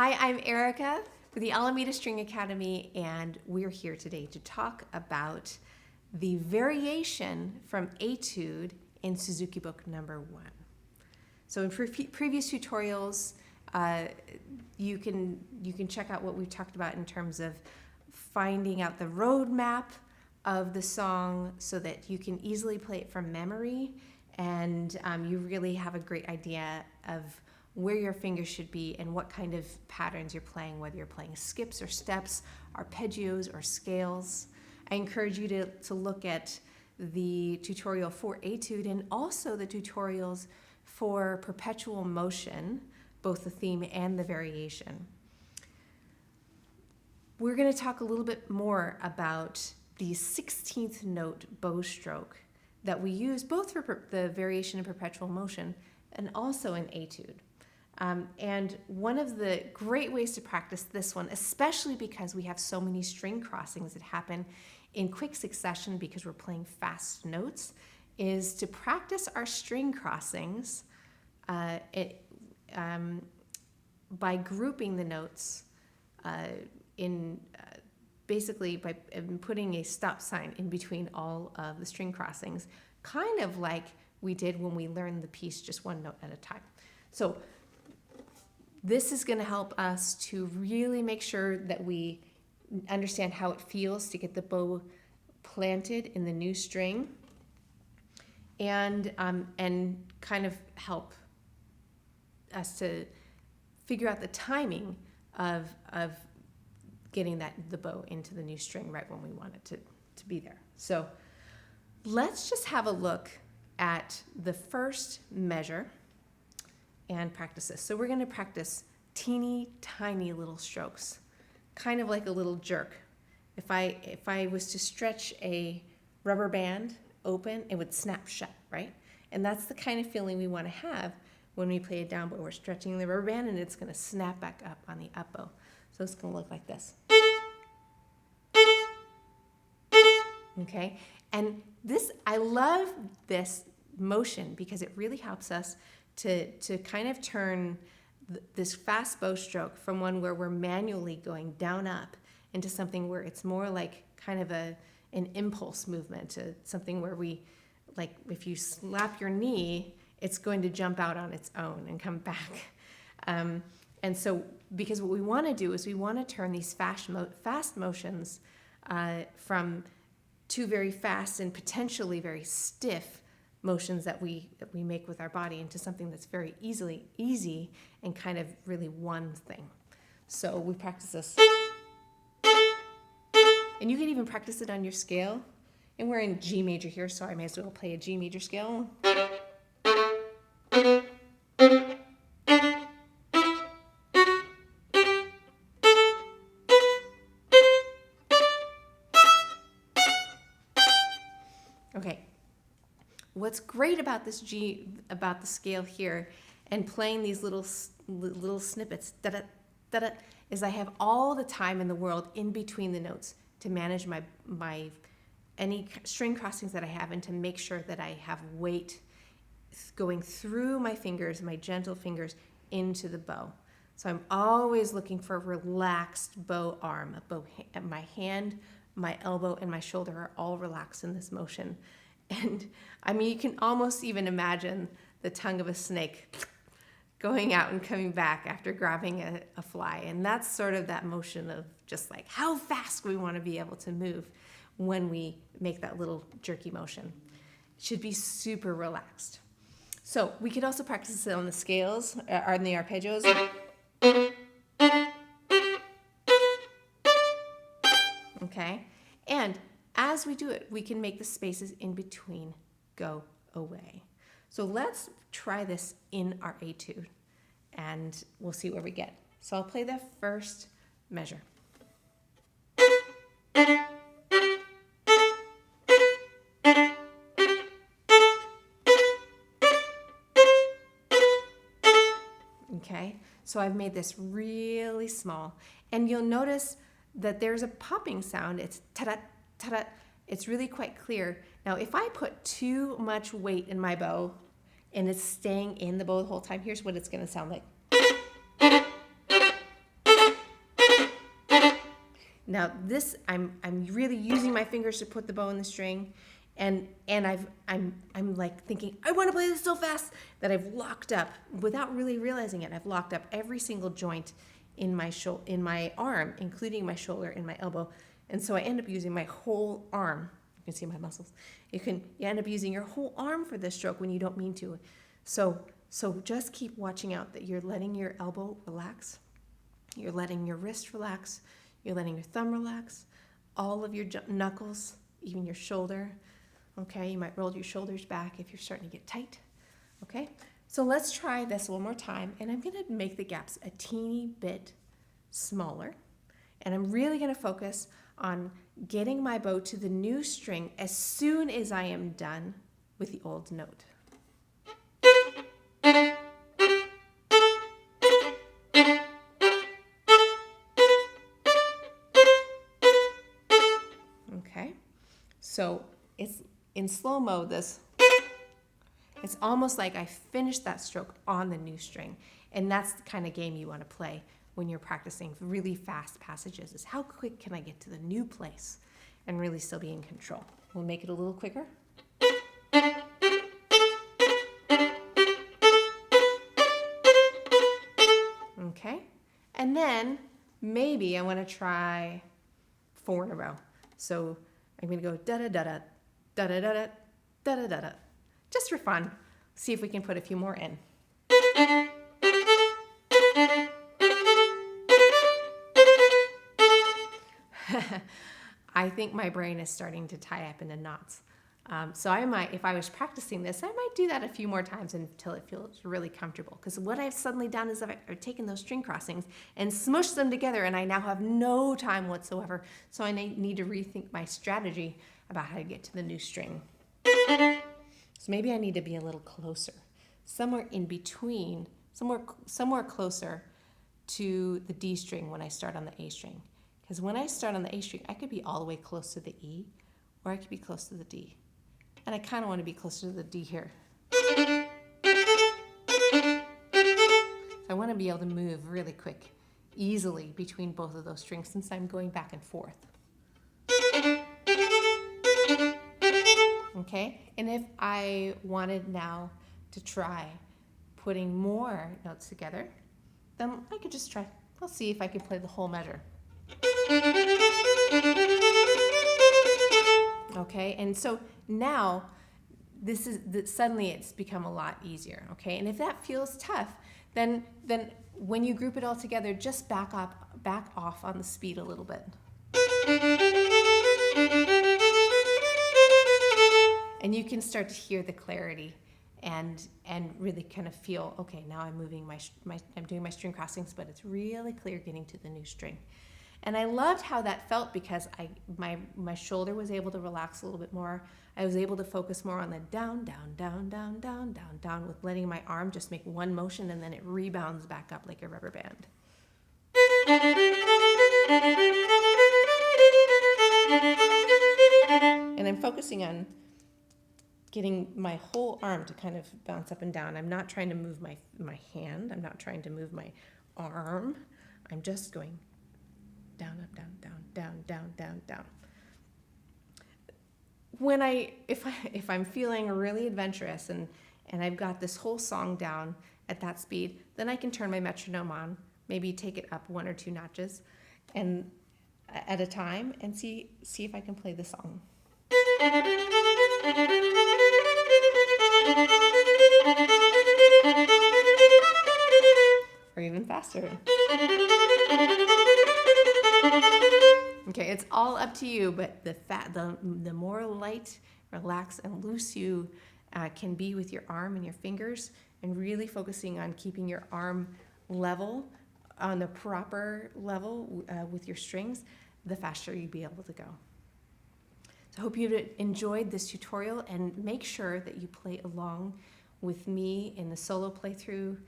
Hi, I'm Erica with the Alameda String Academy, and we're here today to talk about the variation from Etude in Suzuki book number 1. So in previous tutorials, you can check out what we talked about in terms of finding out the roadmap of the song so that you can easily play it from memory, and you really have a great idea of where your fingers should be and what kind of patterns you're playing, whether you're playing skips or steps, arpeggios or scales. I encourage you to look at the tutorial for Etude and also the tutorials for perpetual motion, both the theme and the variation. We're going to talk a little bit more about the 16th note bow stroke that we use both for the variation and perpetual motion and also in Etude. And one of the great ways to practice this one, especially because we have so many string crossings that happen in quick succession because we're playing fast notes, is to practice our string crossings by grouping the notes basically by putting a stop sign in between all of the string crossings, kind of like we did when we learned the piece just one note at a time. So this is going to help us to really make sure that we understand how it feels to get the bow planted in the new string, and kind of help us to figure out the timing of getting the bow into the new string right when we want it to be there. So let's just have a look at the first measure and practice this. So we're going to practice teeny tiny little strokes, kind of like a little jerk. If I was to stretch a rubber band open, it would snap shut, right? And that's the kind of feeling we want to have when we play a down bow. We're stretching the rubber band and it's going to snap back up on the up bow. So it's going to look like this. Okay? And I love this motion because it really helps us to kind of turn this fast bow stroke from one where we're manually going down up into something where it's more like kind of an impulse movement, to something where we, like if you slap your knee, it's going to jump out on its own and come back. And so because what we want to do is we want to turn these fast motions from two very fast and potentially very stiff motions that we make with our body into something that's very easy and kind of really one thing. So we practice this. And you can even practice it on your scale. And we're in G major here, so I may as well play a G major scale. Okay. What's great about this about the scale here and playing these little snippets, da-da, da-da, is I have all the time in the world in between the notes to manage any string crossings that I have and to make sure that I have weight going through my fingers, my gentle fingers, into the bow. So I'm always looking for a relaxed bow arm, my hand, my elbow, and my shoulder are all relaxed in this motion. And I mean, you can almost even imagine the tongue of a snake going out and coming back after grabbing a fly. And that's sort of that motion of just like how fast we want to be able to move when we make that little jerky motion. It should be super relaxed. So we could also practice it on the scales, or on the arpeggios. Okay? And as we do it, we can make the spaces in between go away. So let's try this in our Etude, and we'll see where we get. So I'll play the first measure. Okay, so I've made this really small, and you'll notice that there's a popping sound. It's ta-da, ta-da. It's really quite clear. Now, if I put too much weight in my bow and it's staying in the bow the whole time, here's what it's going to sound like. Now this, I'm really using my fingers to put the bow in the string, and I'm like thinking, I want to play this so fast that I've locked up, without really realizing it, I've locked up every single joint in my arm, including my shoulder and my elbow. And so I end up using my whole arm. You can see my muscles. You end up using your whole arm for this stroke when you don't mean to. So just keep watching out that you're letting your elbow relax. You're letting your wrist relax. You're letting your thumb relax. All of your knuckles, even your shoulder. Okay, you might roll your shoulders back if you're starting to get tight. Okay, so let's try this one more time. And I'm gonna make the gaps a teeny bit smaller. And I'm really gonna focus on getting my bow to the new string as soon as I am done with the old note. Okay, so it's in slow-mo, it's almost like I finished that stroke on the new string. And that's the kind of game you want to play when you're practicing really fast passages, is how quick can I get to the new place and really still be in control. We'll make it a little quicker. Okay, and then maybe I want to try 4 in a row. So I'm going to go da-da-da-da, da-da-da-da, da-da-da-da, just for fun. See if we can put a few more in. I think my brain is starting to tie up into knots. So I might, if I was practicing this, I might do that a few more times until it feels really comfortable. Because what I've suddenly done is I've taken those string crossings and smushed them together, and I now have no time whatsoever. So I need to rethink my strategy about how to get to the new string. So maybe I need to be a little closer, somewhere in between, somewhere closer to the D string when I start on the A string. Because when I start on the A string, I could be all the way close to the E, or I could be close to the D. And I kind of want to be closer to the D here. So I want to be able to move really quick, easily between both of those strings since I'm going back and forth. Okay, and if I wanted now to try putting more notes together, then I could just try. I'll see if I can play the whole measure. Okay, and so now suddenly it's become a lot easier. Okay, and if that feels tough, then when you group it all together, just back off on the speed a little bit. And you can start to hear the clarity and really kind of feel, okay, now I'm moving I'm doing my string crossings, but it's really clear getting to the new string. And I loved how that felt because my shoulder was able to relax a little bit more. I was able to focus more on the down, down, down, down, down, down, down, with letting my arm just make one motion, and then it rebounds back up like a rubber band. And I'm focusing on getting my whole arm to kind of bounce up and down. I'm not trying to move my hand. I'm not trying to move my arm. I'm just going down, up, down, down, down, down, down, down. If I'm feeling really adventurous and I've got this whole song down at that speed, then I can turn my metronome on, maybe take it up 1 or 2 notches and at a time, and see if I can play the song. Or even faster. Okay, it's all up to you, but the more light, relaxed, and loose you can be with your arm and your fingers, and really focusing on keeping your arm level, on the proper level with your strings, the faster you'll be able to go. So I hope you've enjoyed this tutorial, and make sure that you play along with me in the solo playthrough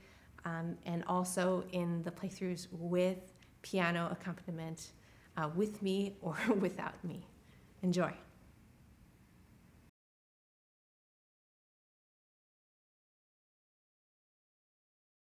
and also in the playthroughs with piano accompaniment, with me or without me. Enjoy.